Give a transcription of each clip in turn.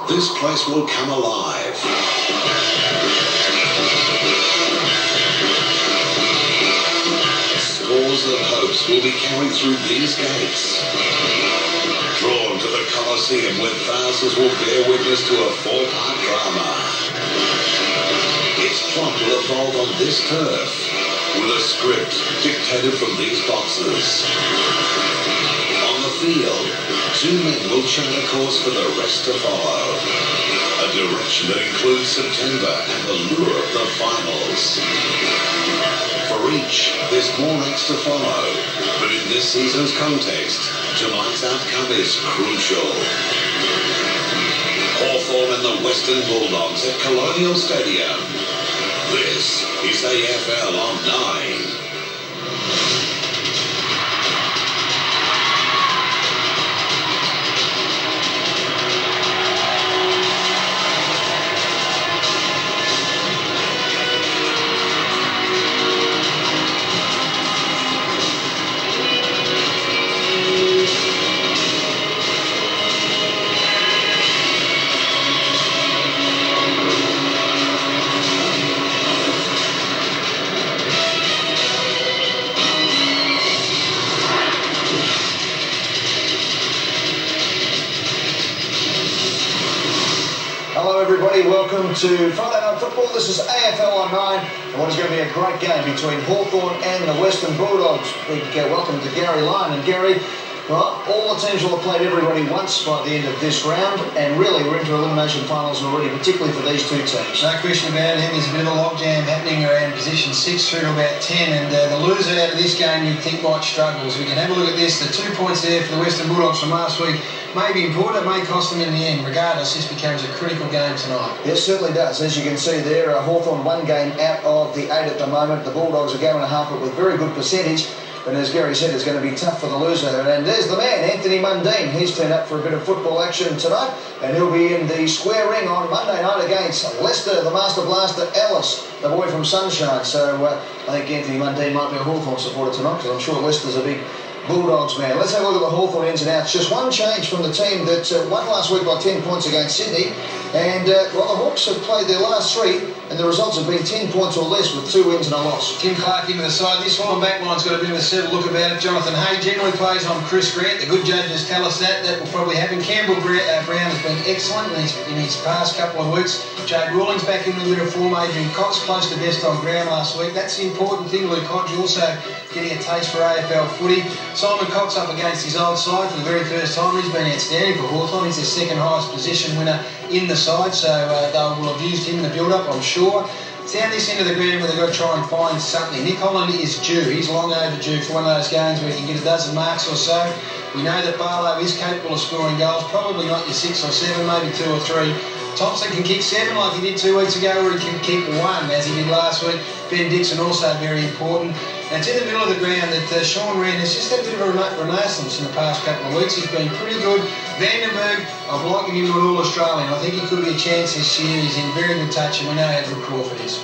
this place will come alive. Scores of hopes will be carried through these gates. Drawn to the Coliseum where thousands will bear witness to a four-part drama. Its plot will evolve on this turf with a script dictated from these boxes. On the field, two men will chart a course for the rest to follow. A direction that includes September and the lure of the finals. For each, there's more acts to follow, but in this season's context, tonight's outcome is crucial. Hawthorn and the Western Bulldogs at Colonial Stadium. This is AFL on 9. Welcome to Friday Night Football. This is AFL on 9 and what is going to be a great game between Hawthorn and the Western Bulldogs. Big welcome to Garry, Lyon and Garry. Well, all the teams will have played everybody once by the end of this round, and really we're into elimination finals already, particularly for these two teams. No question about it. There's a bit of a logjam happening around position 6 through to about 10, and the loser out of this game you'd think might struggle. So we can have a look at this. The 2 points there for the Western Bulldogs from last week may be important, it may cost them in the end. Regardless, this becomes a critical game tonight. It certainly does. As you can see there, Hawthorn 1 game out of the 8 at the moment. The Bulldogs are going to half it with very good percentage. And as Garry said, it's going to be tough for the loser. And there's the man, Anthony Mundine. He's turned up for a bit of football action tonight. And he'll be in the square ring on Monday night against Leicester, the Master Blaster, Ellis, the boy from Sunshine. So I think Anthony Mundine might be a Hawthorn supporter tonight, because I'm sure Leicester's a big Bulldogs man. Let's have a look at the Hawthorn ins and outs. Just one change from the team that won last week by 10 points against Sydney. And well, the Hawks have played their last 3, and the results have been 10 points or less with 2 wins and a loss. Tim Clark into the side. This one back line's got a bit of a settled look about it. Jonathan Hay generally plays on Chris Grant. The good judges tell us that. That will probably happen. Campbell Brown has been excellent in his past couple of weeks. Jade Rawlings back in a bit of form. Adrian Cox close to best on ground last week. That's the important thing. Luke Hodge also getting a taste for AFL footy. Simon Cox up against his old side for the very first time. He's been outstanding for Hawthorn. He's their second highest position winner in the side, so they will have used him in the build-up, I'm sure. It's down this end of the ground where they've got to try and find something. Nick Holland is due. He's long overdue for one of those games where he can get a dozen marks or so. We know that Barlow is capable of scoring goals, probably not your 6 or 7, maybe 2 or 3. Thompson can kick 7 like he did 2 weeks ago, or he can kick 1 as he did last week. Ben Dixon also very important. Now it's in the middle of the ground that Sean Wren has just had a bit of a renaissance in the past couple of weeks. He's been pretty good. Vandenberg, I've likened him to an All-Australian. I think he could be a chance this year. He's in very good touch, and we know how good Crawford is.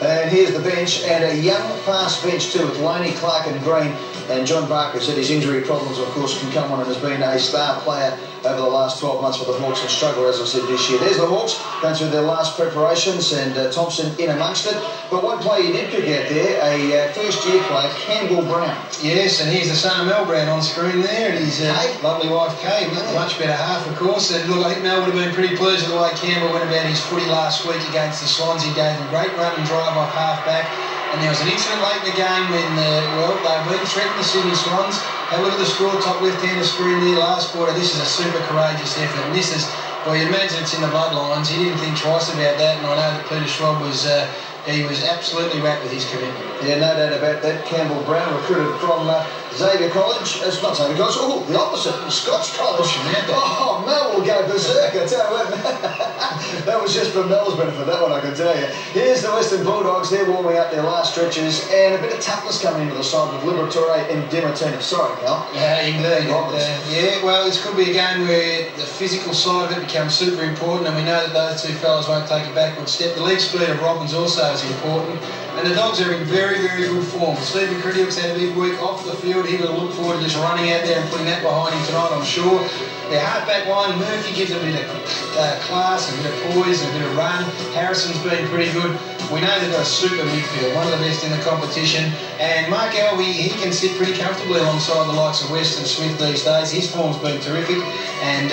And here's the bench, and a young, fast bench too, with Loney, Clark and Green. And John Barker said his injury problems, of course, can come on, and has been a star player over the last 12 months for the Hawks and struggle, as I said, this year. There's the Hawks going through their last preparations, and Thompson in amongst it. But one player you did pick out there, a first-year player, Campbell Brown. Yes, and here's the son of Mel Brown on screen there, and his lovely wife Kay, much better half, of course. And look, I think Mel would have been pretty pleased with the way Campbell went about his footy last week against the Swans. He gave a great run and drive off half-back. And there was an incident late in the game when well, they were being threatened, the Sydney Swans. Have a look at the score, top left-hand screen there, last quarter. This is a super courageous effort, and this is, well, you imagine it's in the bloodlines. He didn't think twice about that, and I know that Peter Schwab was he was absolutely wrapped with his commitment. Yeah, no doubt about that. Campbell Brown, recruited from Xavier College. It's not Xavier College, oh, the opposite, Scots College. Oh, Mel will go berserk, I tell you what. That was just for Mel's benefit, that one I can tell you. Here's the Western Bulldogs. They're warming up their last stretches, and a bit of toughness coming into the side with Liberatore and Dermott. Sorry, Mel. Indeed. Yeah, well, this could be a game where the physical side of it becomes super important, and we know that those two fellas won't take a backward step. The leg speed of Robbins also is important, and the Dogs are in very, very good form. Stephen Critiok's had a big week off the field. He will look forward to just running out there and putting that behind him tonight, I'm sure. Their half-back line, Murphy gives a bit of class, a bit of poise, a bit of run. Harrison's been pretty good. We know they've got a super midfield, one of the best in the competition. And Mark Elvey, he can sit pretty comfortably alongside the likes of Weston Smith these days. His form's been terrific, and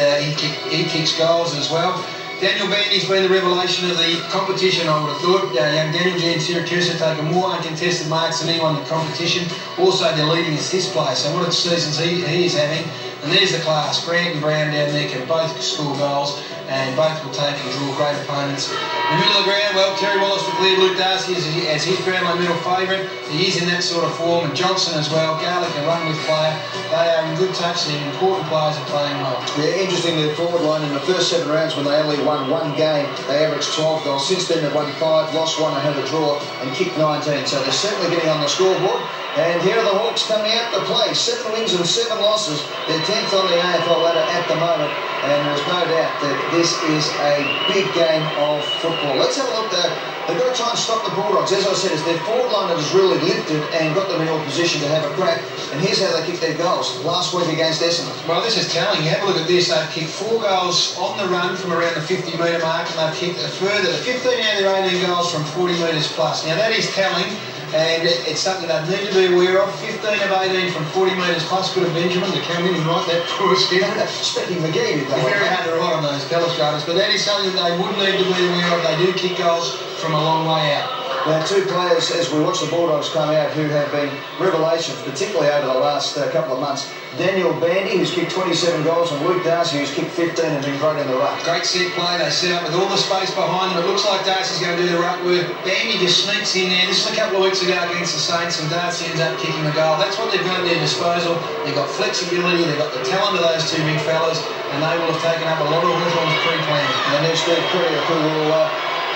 he kicks goals as well. Daniel Bandy's been the revelation of the competition, I would have thought. Young Daniel G and Syracuse have taken more uncontested marks than anyone in the competition. Also, they're leading assist play, so what a seasons he is having. And there's the class. Grant and Brown down there can both score goals, and both will take and draw great opponents. In the middle of the ground, well, Terry Wallace declared Luke Darcy as his Brownlow medal favourite. He is in that sort of form, and Johnson as well. Garlick, a run-with player. They are in good touch. They're important players are playing well. Yeah, interesting, their forward line in the first 7 rounds when they only won 1 game, they averaged 12 goals. Since then, they've won 5, lost 1 and had a draw, and kicked 19. So they're certainly getting on the scoreboard. And here are the Hawks coming out to play. 7 wins and 7 losses. They're 10th on the AFL ladder at the moment. And there's no doubt that this is a big game of football. Let's have a look there. They've got to try and stop the Bulldogs. As I said, it's their forward line that has really lifted and got them in your position to have a crack. And here's how they kicked their goals last week against Essendon. Well, this is telling. You have a look at this. They've kicked 4 goals on the run from around the 50-metre mark, and they've kicked a further 15 out of their 18 goals from 40 metres plus. Now, that is telling. And it's something they need to be aware of. 15 of 18 from 40 metres plus. Good of Benjamin to come in and write that for us here. Speaking McGuire, very hard to write on those illustrators, but that is something that they would need to be aware of. They do kick goals from a long way out. Now, 2 players, as we watch the Bulldogs come out, who have been revelations, particularly over the last couple of months. Daniel Bandy, who's kicked 27 goals, and Luke Darcy, who's kicked 15 and been great in the ruck. Great set play. They set up with all the space behind them. It looks like Darcy's going to do the ruck work. Bandy just sneaks in there. This is a couple of weeks ago against the Saints, and Darcy ends up kicking the goal. That's what they've got at their disposal. They've got flexibility. They've got the talent of those 2 big fellas, and they will have taken up a lot of Hawthorn's pre-planning. And there's Steve Courier, who will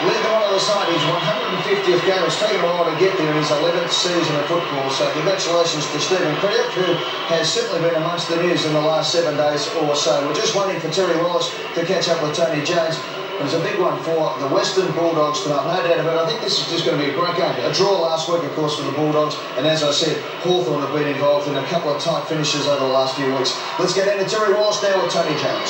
lead them on the side. His 150th game. It's taken a while to get there in his 11th season of football. So congratulations to Stephen Courier, who has certainly been amongst the news in the last 7 days or so. We're just waiting for Terry Wallace to catch up with Tony Jones. It's a big one for the Western Bulldogs tonight, no doubt about it. I think this is just going to be a great game. A draw last week, of course, for the Bulldogs. And as I said, Hawthorn have been involved in a couple of tight finishes over the last few weeks. Let's get into Terry Wallace now with Tony Jones.